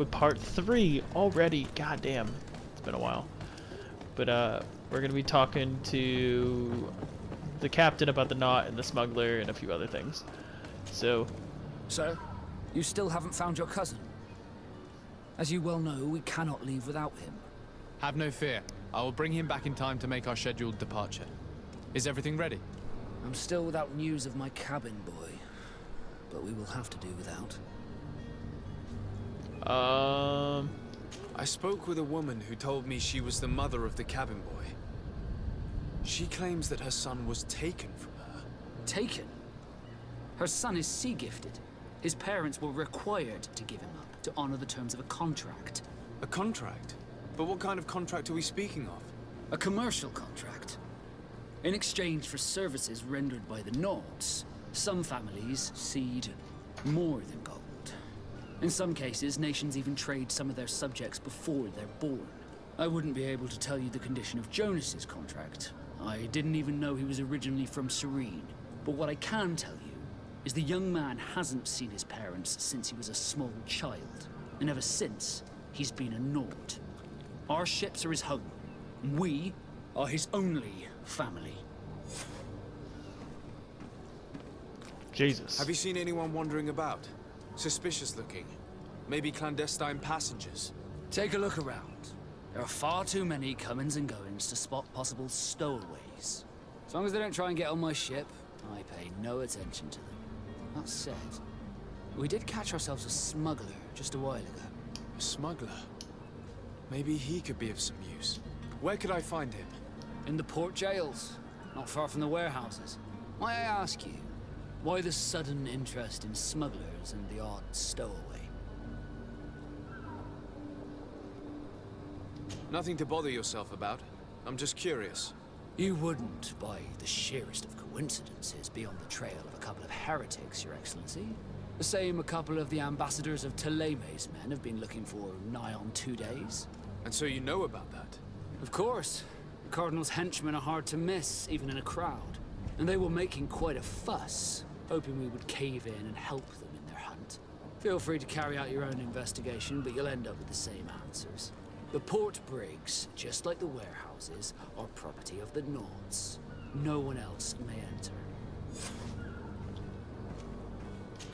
with part 3 already. God damn, it's been a while. But we're gonna be talking to the captain about the knot and the smuggler and a few other things. So, sir, you still haven't found your cousin. As you well know, we cannot leave without him. Have no fear. I will bring him back in time to make our scheduled departure. Is everything ready? I'm still without news of my cabin boy, but we will have to do without. I spoke with a woman who told me she was the mother of the cabin boy. She claims that her son was taken from her. Taken? Her son is sea gifted. His parents were required to give him up to honor the terms of a contract. A contract? But what kind of contract are we speaking of? A commercial contract. In exchange for services rendered by the Nords, some families cede more than gold. In some cases, nations even trade some of their subjects before they're born. I wouldn't be able to tell you the condition of Jonas's contract. I didn't even know he was originally from Serene. But what I can tell you is the young man hasn't seen his parents since he was a small child. And ever since, he's been a Nord. Our ships are his home. We are his only family. Jesus. Have you seen anyone wandering about? Suspicious looking. Maybe clandestine passengers? Take a look around. There are far too many comings and goings to spot possible stowaways. As long as they don't try and get on my ship, I pay no attention to them. That said, we did catch ourselves a smuggler just a while ago. A smuggler? Maybe he could be of some use. Where could I find him? In the port jails, not far from the warehouses. May I ask you, why the sudden interest in smugglers and the odd stowaway? Nothing to bother yourself about. I'm just curious. You wouldn't, by the sheerest of coincidences, be on the trail of a couple of heretics, Your Excellency. The same a couple of the ambassadors of Teleme's men have been looking for nigh on 2 days. And so you know about that? Of course. The Cardinal's henchmen are hard to miss, even in a crowd. And they were making quite a fuss, hoping we would cave in and help them in their hunt. Feel free to carry out your own investigation, but you'll end up with the same answers. The port brigs, just like the warehouses, are property of the Nords. No one else may enter.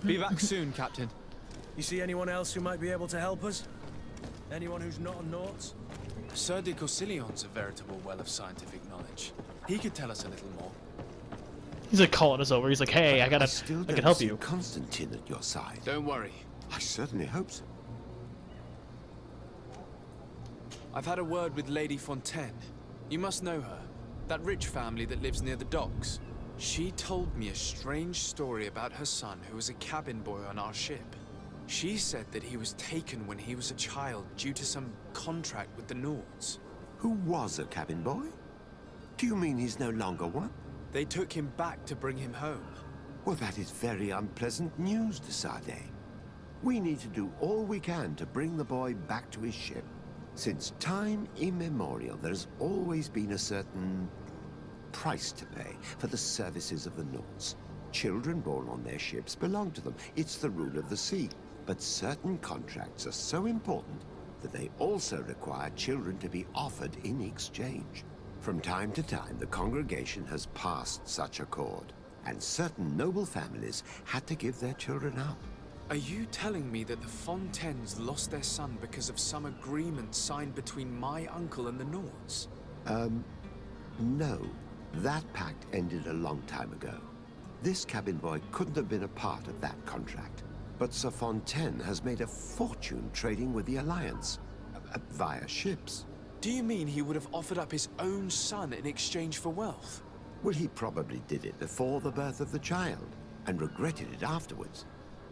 Be back soon, Captain. You see anyone else who might be able to help us? Anyone who's not a Nords? Sir de Corsillion's a veritable well of scientific knowledge. He could tell us a little more. He's like calling us over. He's like, hey, I can help you. Constantine at your side. Don't worry. I certainly hope so. I've had a word with Lady Fontaine. You must know her. That rich family that lives near the docks. She told me a strange story about her son who was a cabin boy on our ship. She said that he was taken when he was a child due to some contract with the Nords. Who was a cabin boy? Do you mean he's no longer one? They took him back to bring him home. Well, that is very unpleasant news, de Sade. We need to do all we can to bring the boy back to his ship. Since time immemorial, there's always been a certain price to pay for the services of the Nords. Children born on their ships belong to them. It's the rule of the sea. But certain contracts are so important that they also require children to be offered in exchange. From time to time, the congregation has passed such accord, and certain noble families had to give their children up. Are you telling me that the Fontaines lost their son because of some agreement signed between my uncle and the Nords? No. That pact ended a long time ago. This cabin boy couldn't have been a part of that contract. But Sir Fontaine has made a fortune trading with the Alliance, via ships. Do you mean he would have offered up his own son in exchange for wealth? Well, he probably did it before the birth of the child, and regretted it afterwards.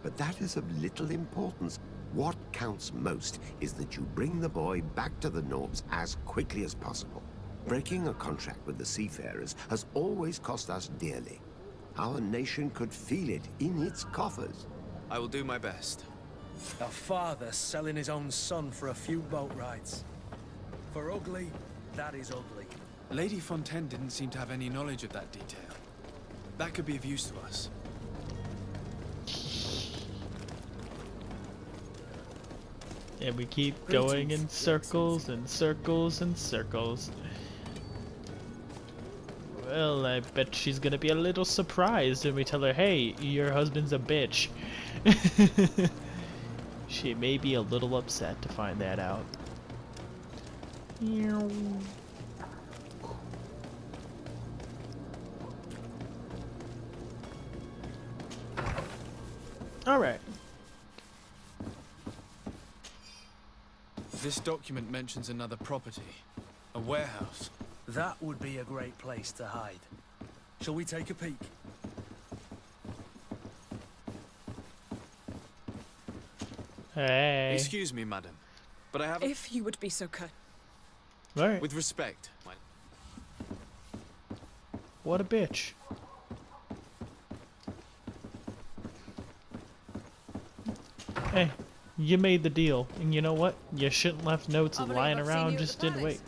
But that is of little importance. What counts most is that you bring the boy back to the Nords as quickly as possible. Breaking a contract with the seafarers has always cost us dearly. Our nation could feel it in its coffers. I will do my best. A father selling his own son for a few boat rides. For ugly, that is ugly. Lady Fontaine didn't seem to have any knowledge of that detail. That could be of use to us. And we keep going in circles and circles and circles. Well, I bet she's gonna be a little surprised when we tell her, hey, your husband's a bitch. She may be a little upset to find that out. Alright. This document mentions another property. A warehouse. That would be a great place to hide. Shall we take a peek? Hey. Excuse me, madam, but I have a... If you would be so kind. Alright. With respect. What a bitch. Hey, you made the deal, and you know what? You shouldn't left notes lying around, just didn't wait.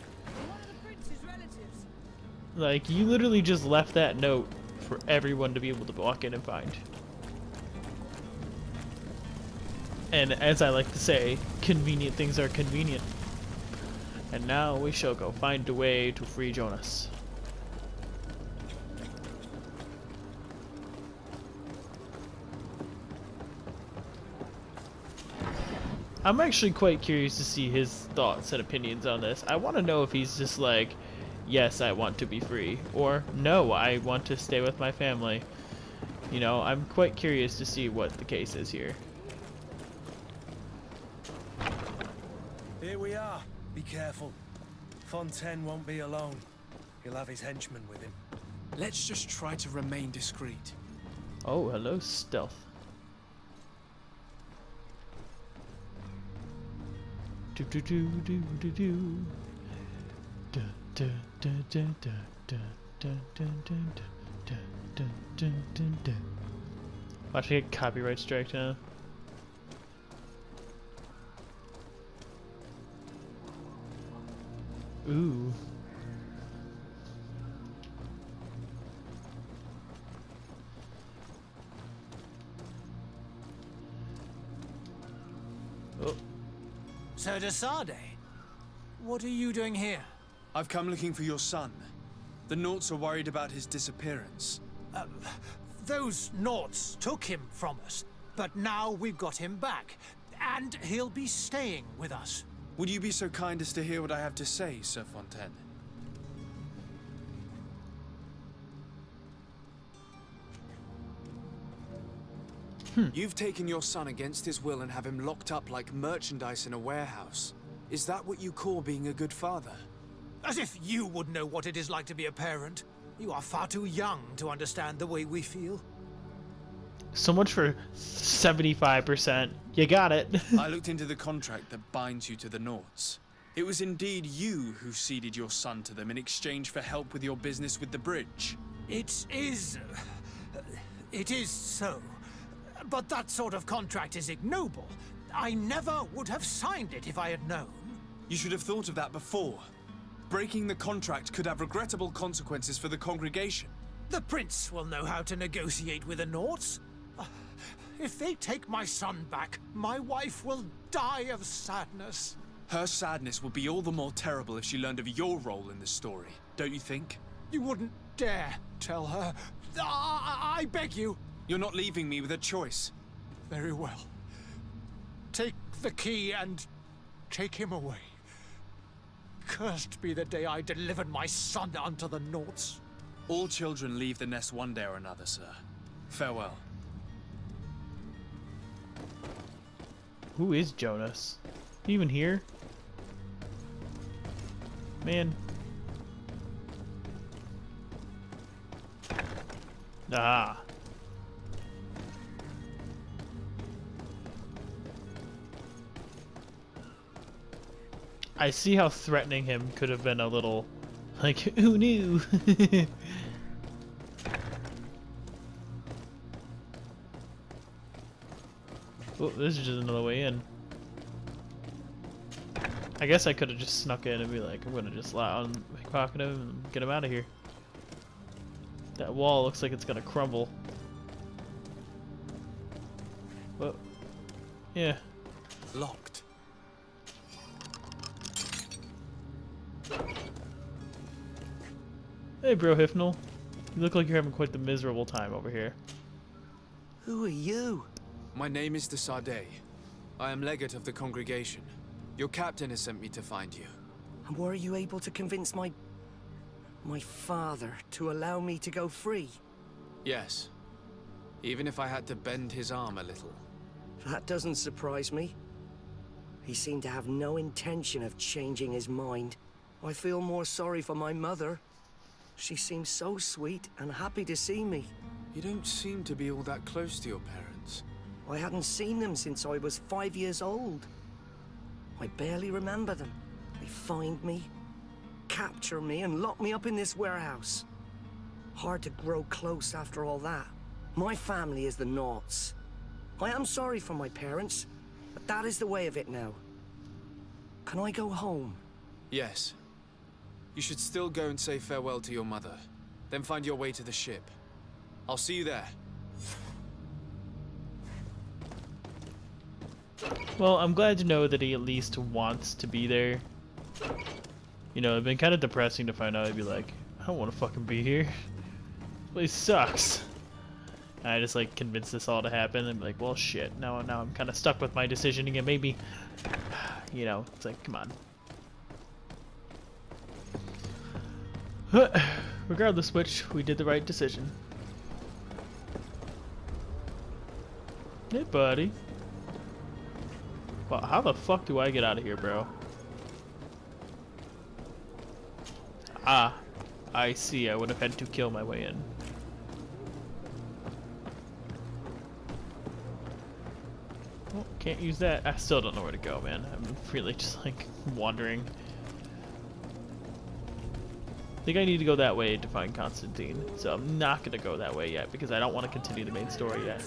Like, you literally just left that note for everyone to be able to walk in and find. And as I like to say, convenient things are convenient. And now we shall go find a way to free Jonas. I'm actually quite curious to see his thoughts and opinions on this. I want to know if he's just like, yes, I want to be free, or no, I want to stay with my family. You know, I'm quite curious to see what the case is here. Here we are. Be careful. Fontaine won't be alone. He'll have his henchmen with him. Let's just try to remain discreet. Oh, hello, stealth. Do do do do do do. Da da da da da da da da da da da da da da. Watch I get copyright strike now. Ooh. Oh. Sir de Sade, what are you doing here? I've come looking for your son. The Naughts are worried about his disappearance. Those Naughts took him from us, but now we've got him back, and he'll be staying with us. Would you be so kind as to hear what I have to say, Sir Fontaine? You've taken your son against his will and have him locked up like merchandise in a warehouse. Is that what you call being a good father? As if you would know what it is like to be a parent. You are far too young to understand the way we feel. So much for 75%. You got it. I looked into the contract that binds you to the Naughts. It was indeed you who ceded your son to them in exchange for help with your business with the bridge. It is so. But that sort of contract is ignoble. I never would have signed it if I had known. You should have thought of that before. Breaking the contract could have regrettable consequences for the congregation. The prince will know how to negotiate with the Naughts. If they take my son back, my wife will die of sadness. Her sadness will be all the more terrible if she learned of your role in the story, don't you think? You wouldn't dare tell her. I beg you. You're not leaving me with a choice. Very well. Take the key and take him away. Cursed be the day I delivered my son unto the Naughts. All children leave the nest one day or another, sir. Farewell. Who is Jonas? You even here? Man. Ah. I see how threatening him could have been a little, like, who knew? Oh, this is just another way in. I guess I could have just snuck in and be like, I'm gonna just lie on pickpocket him and get him out of here. That wall looks like it's gonna crumble. Whoa. Yeah. Locked. Hey, bro Hifnal. You look like you're having quite the miserable time over here. Who are you? My name is de Sardet. I am legate of the congregation. Your captain has sent me to find you. And were you able to convince my father to allow me to go free? Yes. Even if I had to bend his arm a little. That doesn't surprise me. He seemed to have no intention of changing his mind. I feel more sorry for my mother. She seems so sweet and happy to see me. You don't seem to be all that close to your parents. I hadn't seen them since I was 5 years old. I barely remember them. They find me, capture me, and lock me up in this warehouse. Hard to grow close after all that. My family is the Naughts. I am sorry for my parents, but that is the way of it now. Can I go home? Yes. You should still go and say farewell to your mother. Then find your way to the ship. I'll see you there. Well, I'm glad to know that he at least wants to be there. You know, it'd been kind of depressing to find out he'd be like, I don't want to fucking be here. This place sucks. And I just like convinced this all to happen and be like, well shit, now I'm kind of stuck with my decision again. Maybe, you know, it's like, come on. Regardless which, we did the right decision. Hey buddy. Well, how the fuck do I get out of here, bro? Ah, I see. I would have had to kill my way in. Well, can't use that. I still don't know where to go, man. I'm really just like wandering. I think I need to go that way to find Constantine, so I'm not gonna go that way yet because I don't want to continue the main story yet.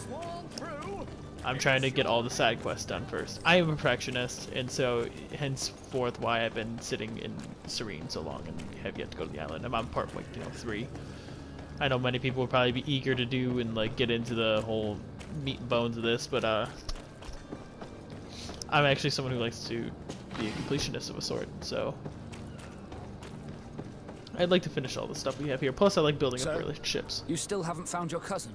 I'm trying to get all the side quests done first. I am a perfectionist, and so henceforth why I've been sitting in Serene so long and have yet to go to the island. I'm on part like 3. I know many people would probably be eager to do and like get into the whole meat and bones of this, but I'm actually someone who likes to be a completionist of a sort, so I'd like to finish all the stuff we have here. Plus, I like building up relationships. You still haven't found your cousin?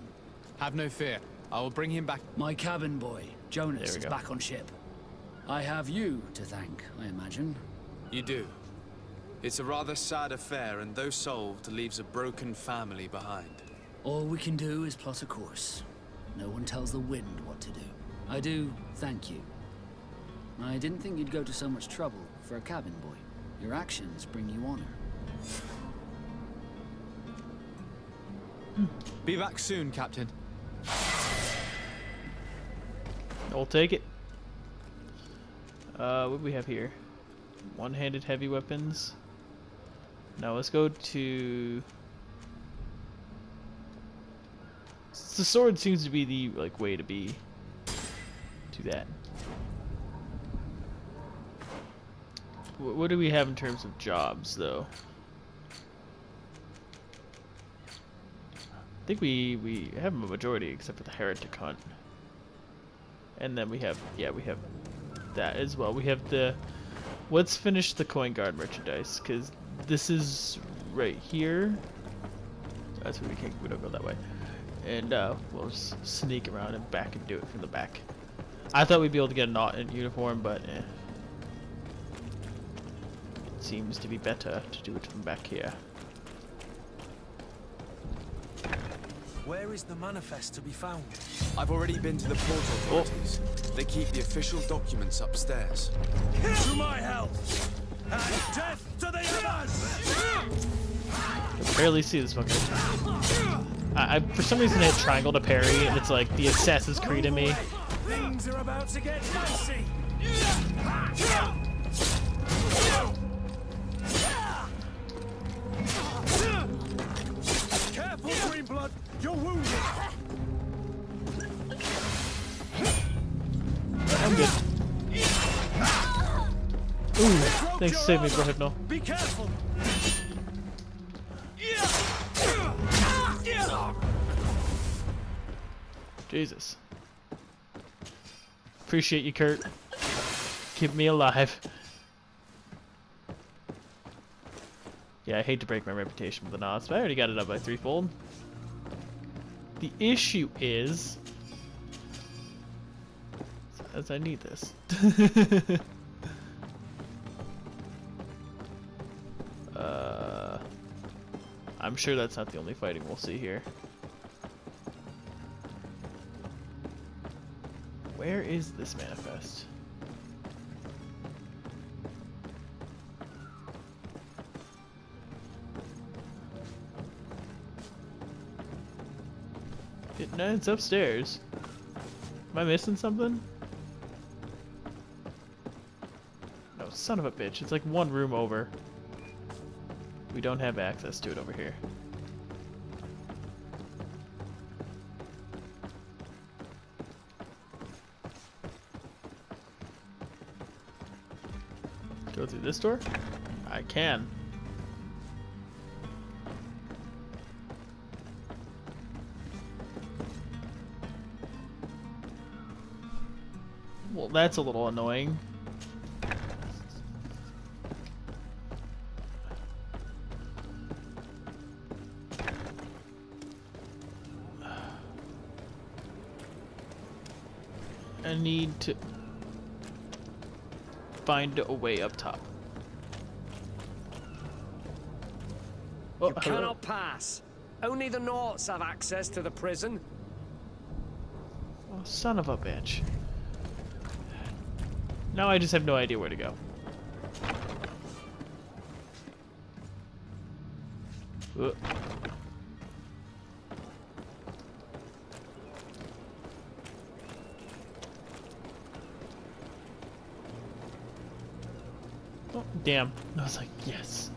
Have no fear. I will bring him back. My cabin boy, Jonas, is go. back on ship. I have you to thank, I imagine. You do. It's a rather sad affair, and though solved, leaves a broken family behind. All we can do is plot a course. No one tells the wind what to do. I do thank you. I didn't think you'd go to so much trouble for a cabin boy. Your actions bring you honor. Be back soon, Captain. I'll take it. What do we have here? One-handed heavy weapons. Now let's go to... The sword seems to be the like way to be. Do that. What do we have in terms of jobs, though? I think we have a majority except for the heretic hunt. And then we have, yeah, we have that as well. We have the, let's finish the coin guard merchandise, because this is right here. That's where we don't go that way. And we'll just sneak around and back and do it from the back. I thought we'd be able to get a knot in uniform, but it seems to be better to do it from back here. Where is the manifest to be found? I've already been to the port authorities. They keep the official documents upstairs. To my help! And death to the others! I can barely see this fucker. I for some reason hit triangle to parry, and it's like the Assassin's Creed in me. Things are about to get dicey! Careful, Greenblood! You're wounded! I'm good. Ooh, thanks for saving me, bro Hypno. Be careful! Jesus. Appreciate you, Kurt. Keep me alive. Yeah, I hate to break my reputation with the knots, but I already got it up by threefold. The issue is, as I need this. I'm sure that's not the only fighting we'll see here. Where is this manifest? No, it's upstairs. Am I missing something? No, son of a bitch. It's like one room over. We don't have access to it over here. Go through this door? I can. Well, that's a little annoying. I need to find a way up top. Oh, You cannot pass. Only the Naughts have access to the prison. oh, son of a bitch. Now I just have no idea where to go. Oh, damn. I was like, yes.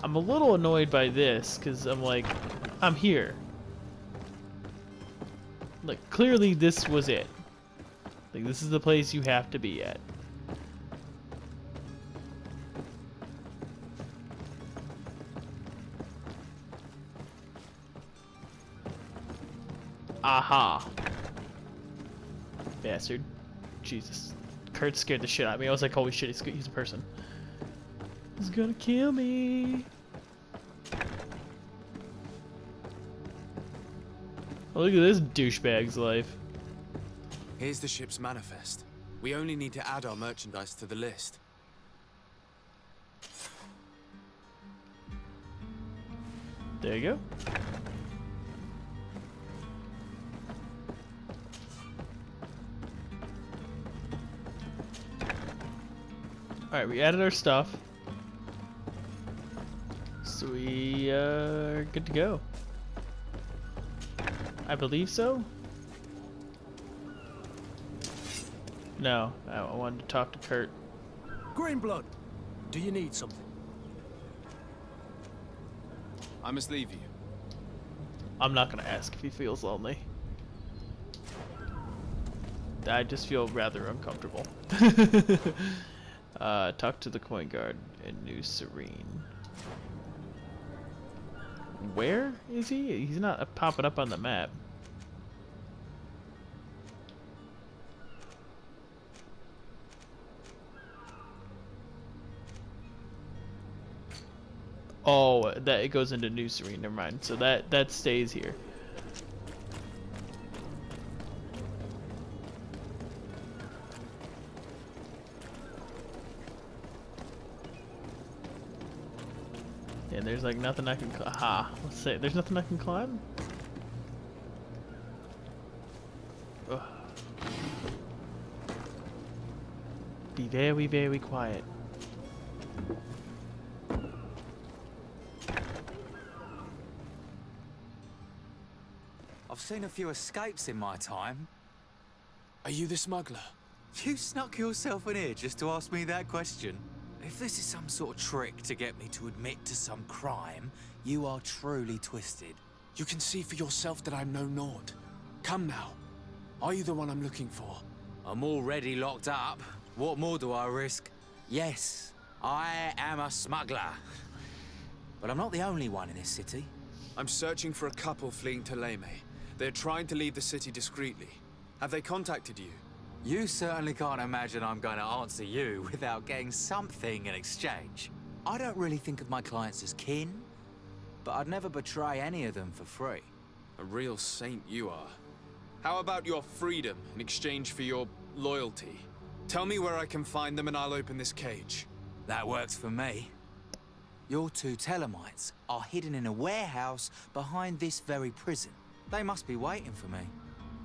I'm a little annoyed by this, because I'm like, I'm here. Like, clearly this was it. Like, this is the place you have to be at. Aha. Bastard. Jesus. Kurt scared the shit out of me. I was like, holy shit, he's a person. He's gonna kill me. Oh, look at this douchebag's life. Here's the ship's manifest. We only need to add our merchandise to the list. There you go. Alright, we added our stuff. So we are good to go. I believe so? No, I wanted to talk to Kurt. Greenblood, do you need something? I must leave you. I'm not gonna ask if he feels lonely. I just feel rather uncomfortable. Talk to the coin guard in New Serene. Where is he? He's not popping up on the map. Oh, that it goes into New Serene. Never mind. So that stays here. And there's like nothing I can. Aha. Let's say there's nothing I can climb. Ugh. Be very, very quiet. I've seen a few escapes in my time. Are you the smuggler? You snuck yourself in here just to ask me that question? If this is some sort of trick to get me to admit to some crime, you are truly twisted. You can see for yourself that I'm no Nord. Come now. Are you the one I'm looking for? I'm already locked up. What more do I risk? Yes, I am a smuggler. But I'm not the only one in this city. I'm searching for a couple fleeing to Leme. They're trying to leave the city discreetly. Have they contacted you? You certainly can't imagine I'm going to answer you without getting something in exchange. I don't really think of my clients as kin, but I'd never betray any of them for free. A real saint you are. How about your freedom in exchange for your loyalty? Tell me where I can find them and I'll open this cage. That works for me. Your two Telemites are hidden in a warehouse behind this very prison. They must be waiting for me.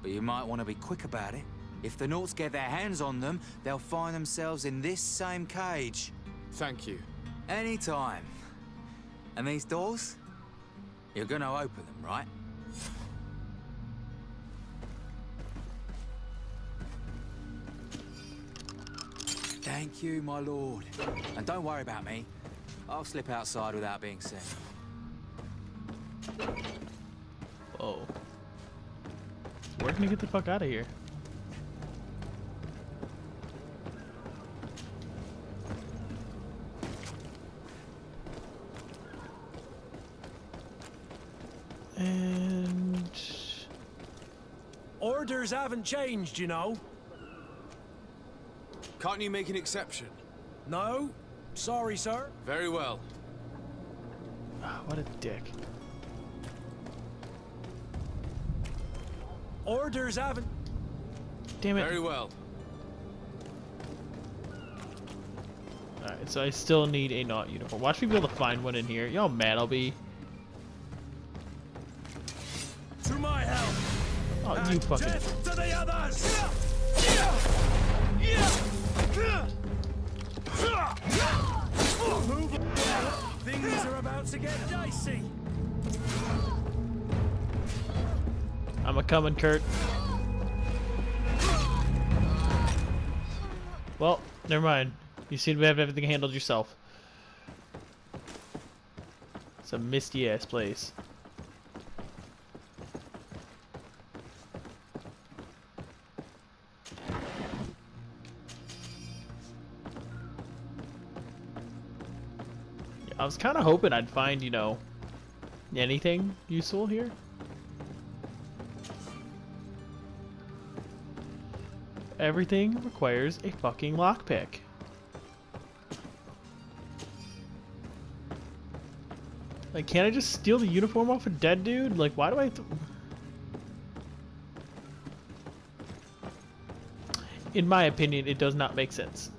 But you might want to be quick about it. If the Nauts get their hands on them, they'll find themselves in this same cage. Thank you. Anytime. And these doors? You're gonna open them, right? Thank you, my lord. And don't worry about me. I'll slip outside without being seen. Whoa. Where can I get the fuck out of here? And Orders haven't changed, you know. Can't you make an exception? No? Sorry, sir. Very well. what a dick. Orders haven't... Damn it. Very well. Alright, so I still need a Naut uniform. Watch me be able to find one in here. You know how mad I'll be. To my help! Oh, And you fucking... death to the others! Move on. Things are about to get dicey. I'm a-coming, Kurt. Well, never mind. You seem to have everything handled yourself. It's a misty-ass place. I was kind of hoping I'd find, you know, anything useful here. Everything requires a fucking lockpick. Like, can't I just steal the uniform off a dead dude? Like, why do I... In my opinion, it does not make sense.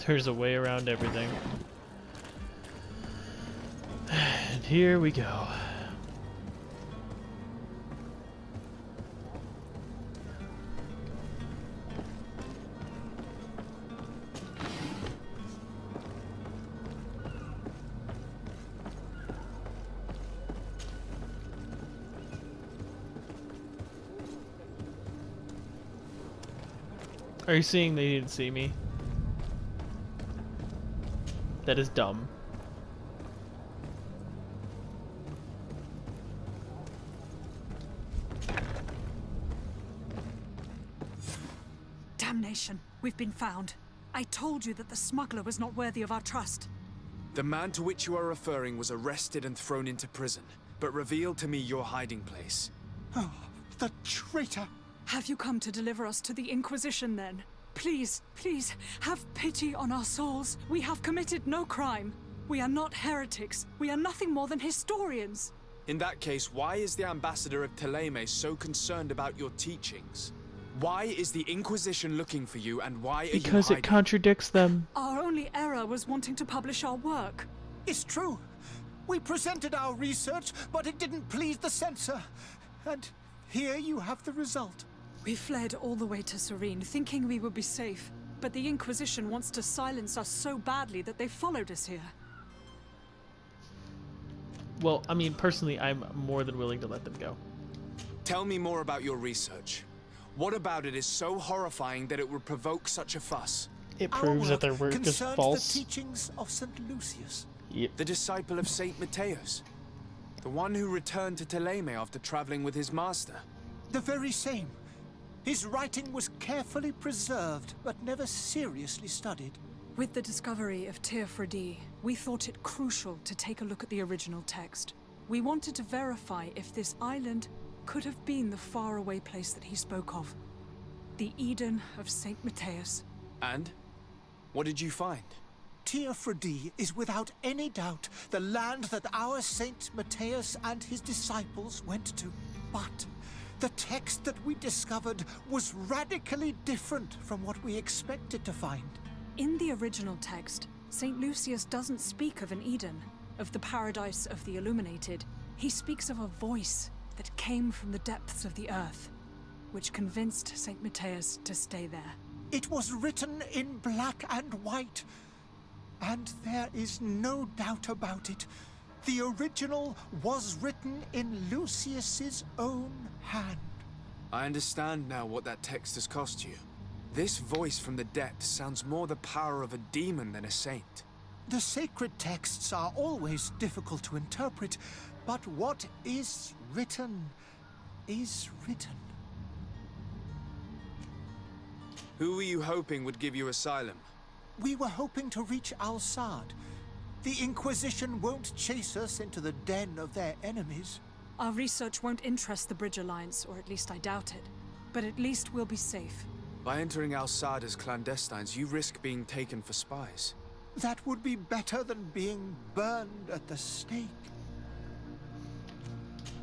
There's a way around everything. And here we go. Are you seeing they didn't see me? That is dumb. Damnation! We've been found. I told you that the smuggler was not worthy of our trust. The man to which you are referring was arrested and thrown into prison, but revealed to me your hiding place. Oh, the traitor! Have you come to deliver us to the Inquisition, then? Please, please, have pity on our souls. We have committed no crime. We are not heretics. We are nothing more than historians. In that case, why is the ambassador of Teleme so concerned about your teachings? Why is the Inquisition looking for you, and why are you hiding? Because it contradicts them. Our only error was wanting to publish our work. It's true. We presented our research, but it didn't please the censor. And here you have the result. We fled all the way to Serene, thinking we would be safe. But the Inquisition wants to silence us so badly that they followed us here. Well, I mean, personally, I'm more than willing to let them go. Tell me more about your research. What about it is so horrifying that it would provoke such a fuss? It Our proves that work their work is concerns false. the teachings of St. Lucius. Yep. The disciple of Saint Mateus. The one who returned to Thélème after traveling with his master. The very same. His writing was carefully preserved, but never seriously studied. With the discovery of Teofredi, we thought it crucial to take a look at the original text. We wanted to verify if this island could have been the faraway place that he spoke of. The Eden of St. Matthias. And? What did you find? Teofredi is without any doubt the land that our Saint Matthias and his disciples went to. But the text that we discovered was radically different from what we expected to find. In the original text, St. Lucius doesn't speak of an Eden, of the paradise of the illuminated. He speaks of a voice that came from the depths of the earth, which convinced St. Matthias to stay there. It was written in black and white, and there is no doubt about it. The original was written in Lucius's own hand. I understand now what that text has cost you. This voice from the depths sounds more the power of a demon than a saint. The sacred texts are always difficult to interpret, but what is written is written. Who were you hoping would give you asylum? We were hoping to reach Al-Sad. The Inquisition won't chase us into the den of their enemies. Our research won't interest the Bridge Alliance, or at least I doubt it. But at least we'll be safe. By entering Al-Sad as clandestines, you risk being taken for spies. That would be better than being burned at the stake.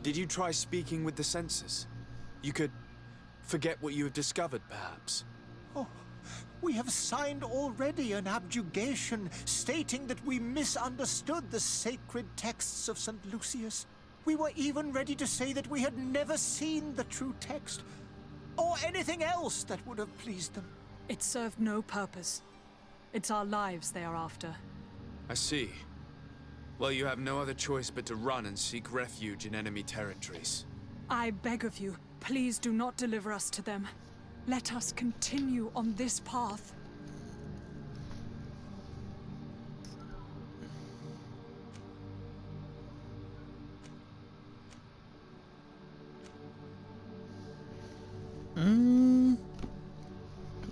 Did you try speaking with the censors? You could forget what you have discovered, perhaps. Oh, we have signed already an abjugation stating that we misunderstood the sacred texts of St. Lucius. We were even ready to say that we had never seen the true text, or anything else that would have pleased them. It served no purpose. It's our lives they are after. I see. Well, you have no other choice but to run and seek refuge in enemy territories. I beg of you, please do not deliver us to them. Let us continue on this path.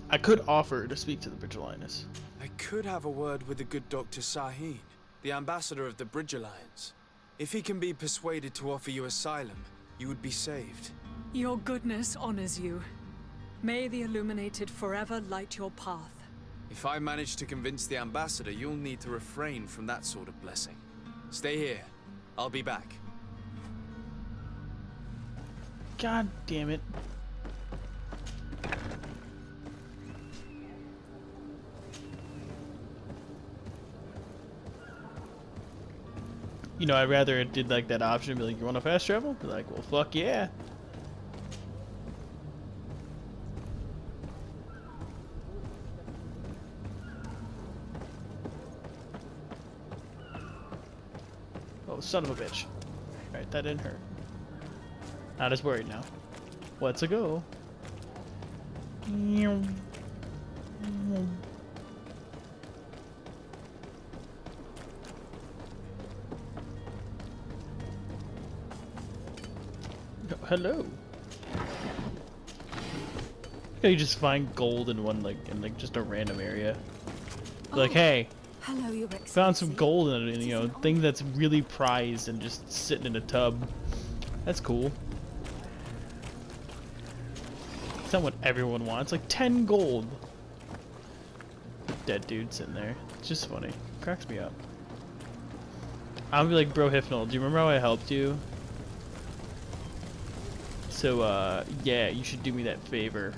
I could offer to speak to the Bridge Alliance. I could have a word with the good Dr. Sahin, the ambassador of the Bridge Alliance. If he can be persuaded to offer you asylum, you would be saved. Your goodness honors you. May the Illuminated forever light your path. If I manage to convince the ambassador, you'll need to refrain from that sort of blessing. Stay here. I'll be back. God damn it. You know, I'd rather it did like that option, be like, you want to fast travel? Be like, well, fuck yeah. Oh, son of a bitch. Alright, that didn't hurt. Not as worried now. Let's go. Hello. You just find gold in one in just a random area. Like, hey, hello, Your Excellency. found some gold in it, you know, thing that's really prized and just sitting in a tub. That's cool. It's not what everyone wants. Like 10 gold. Dead dude sitting there. It's just funny. Cracks me up. I'm gonna be like, bro, Hypnol, do you remember how I helped you? So, yeah, you should do me that favor,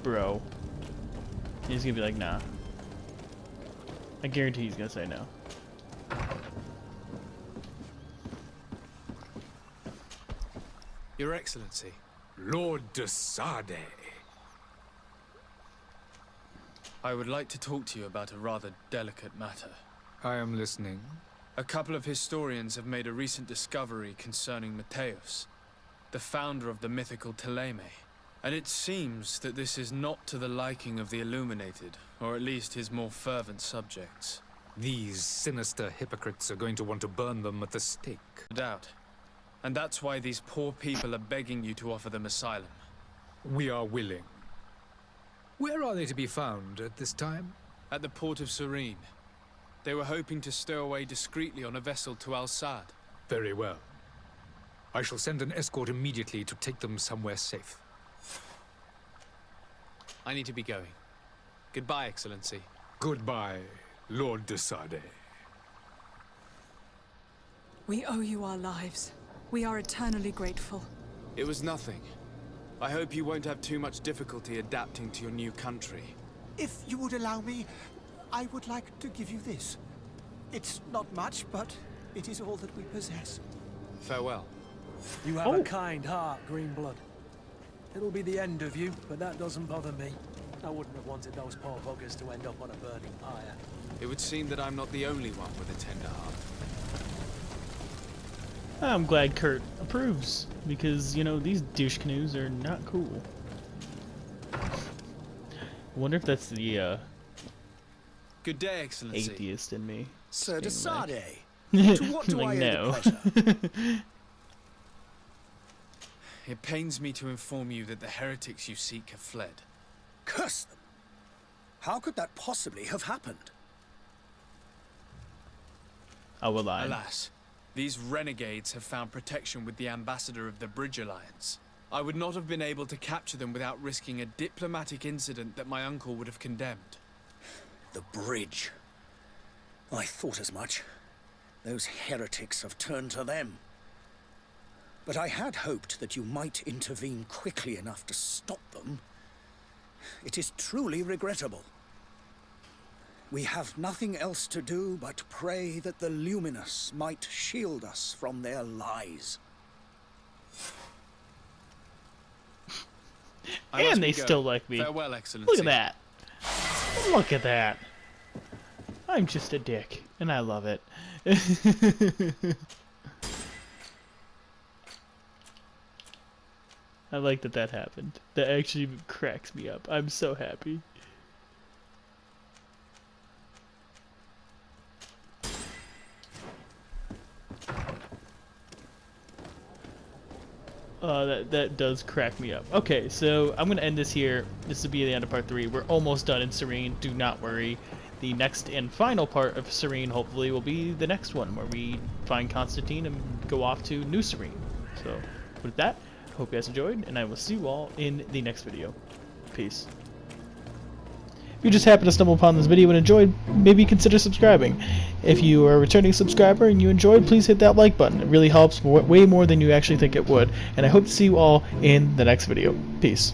bro. And he's gonna be like, nah. I guarantee he's gonna say no. Your Excellency. Lord de Sade. I would like to talk to you about a rather delicate matter. I am listening. A couple of historians have made a recent discovery concerning Matthias, the founder of the mythical Thélème. And it seems that this is not to the liking of the Illuminated, or at least his more fervent subjects. These sinister hypocrites are going to want to burn them at the stake. No doubt. And that's why these poor people are begging you to offer them asylum. We are willing. Where are they to be found at this time? At the port of Serene. They were hoping to stow away discreetly on a vessel to Al-Sad. Very well. I shall send an escort immediately to take them somewhere safe. I need to be going. Goodbye, Excellency. Goodbye, Lord de Sade. We owe you our lives. We are eternally grateful. It was nothing. I hope you won't have too much difficulty adapting to your new country. If you would allow me, I would like to give you this. It's not much, but it is all that we possess. Farewell. You have a kind heart, Greenblood. It'll be the end of you, but that doesn't bother me. I wouldn't have wanted those poor buggers to end up on a burning pyre. It would seem that I'm not the only one with a tender heart. I'm glad Kurt approves, because, you know, these douche canoes are not cool. I wonder if that's the Good day, Excellency. atheist in me. Sir de Just being like- Sade, to what do like, I owe no. the pleasure? It pains me to inform you that the heretics you seek have fled. Curse them! How could that possibly have happened? I will lie. Alas, these renegades have found protection with the ambassador of the Bridge Alliance. I would not have been able to capture them without risking a diplomatic incident that my uncle would have condemned. The bridge. I thought as much. Those heretics have turned to them. But I had hoped that you might intervene quickly enough to stop them. It is truly regrettable. We have nothing else to do but pray that the Luminous might shield us from their lies. And they still like me. Farewell, Excellency. Look at that. Look at that. I'm just a dick, and I love it. I like that that happened. That actually cracks me up. I'm so happy. That does crack me up. Okay, so I'm gonna end this here. This will be the end of part 3. We're almost done in Serene. Do not worry. The next and final part of Serene, hopefully, will be the next one, where we find Constantine and go off to New Serene. So, with that, I hope you guys enjoyed, and I will see you all in the next video. Peace. If you just happened to stumble upon this video and enjoyed, maybe consider subscribing. If you are a returning subscriber and you enjoyed, please hit that like button. It really helps way more than you actually think it would. And I hope to see you all in the next video. Peace.